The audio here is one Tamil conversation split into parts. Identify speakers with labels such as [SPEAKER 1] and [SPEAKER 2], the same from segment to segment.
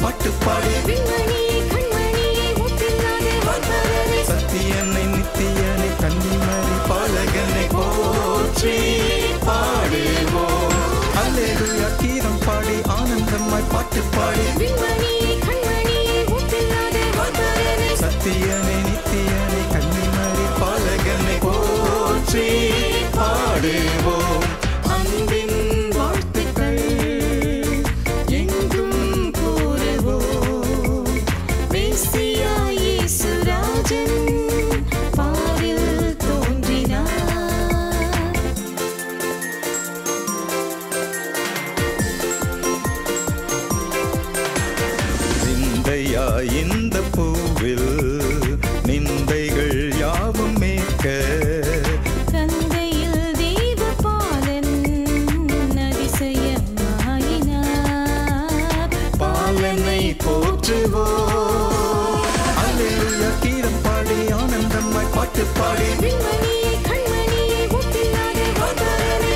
[SPEAKER 1] பாட்டு பாடி சத்தியனை நித்தியனை கன்னிமரி பாலகனை போற்றி பாடுவோம். அல்லேலூயா கீதம் பாடி ஆனந்தமாய் பாட்டு பாடி சத்தியனை நித்தியனை கன்னிமரி பாலகனை போற்றி பாடுவோம். அன்பின் வாழ்த்துக்கள் எங்கும் கூறுவோம். மேசியா இயேசு ராஜன் பாரில் தோன்றினார். சிந்தையா இந்த பூவில் நிந்தைகள் யாவும் மேற்க
[SPEAKER 2] தந்தையில் தேவபாலன் அதிசயமாயினார்.
[SPEAKER 1] பாலனை போற்றுவோம். அல்லேலூயா கீதம் பாடி ஆனந்தமாய் பாட்டு பாடி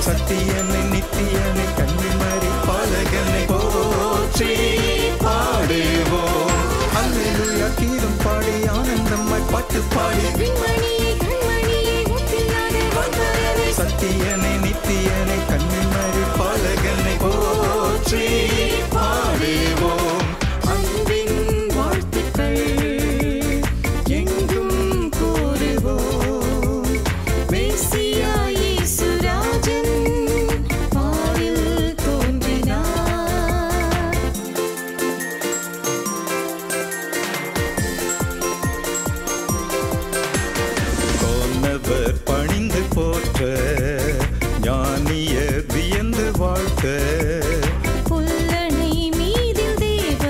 [SPEAKER 1] சத்தியனை நித்தியனை கன்னிமரி பாலகனை போற்றி பாடுவோம். அல்லேலூயா கீதம் பாடி ஆனந்தமாய் பாட்டு பாடி சத்தியனை நித்தியனை கன்னிமரி பாலகனை போற்றி பாடுவோம். அன்பின் வாழ்த்துக்கள் எங்கும் கூறுவோம். மேசியா இயேசு ராஜன் பாரில் தோன்றினார். கொன்னவர் பணிந்து போற்ற ஞானிய வியந்து வாழ்த்த
[SPEAKER 2] புல்லணை மீதில் தேவ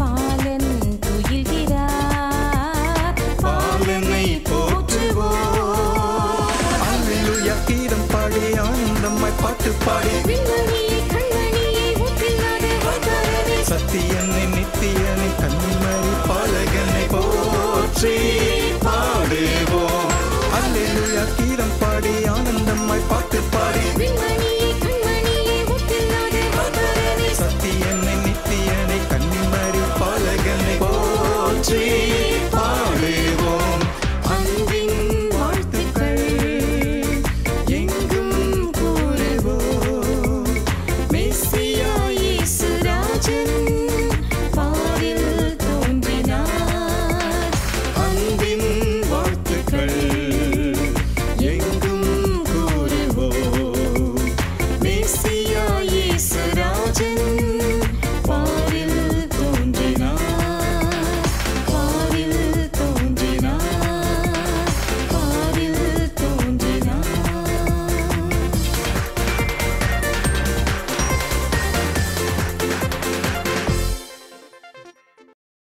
[SPEAKER 2] பாலன் துயில்கிறார்.
[SPEAKER 1] பாலனை போற்றுவோம். அல்லேலூயா கீதம் பாடி ஆனந்தமாய் பாட்டு பாடி சத்தியனை நித்தியனை கன்னிமரி பாலகனை போற்றி பாடுவோம். அல்லேலூயா கீதம் பாடி ஆனந்தமாய் பாட்டு பாடி சத்தியனை நித்தியனை கன்னிமரி பாலகனை போற்றி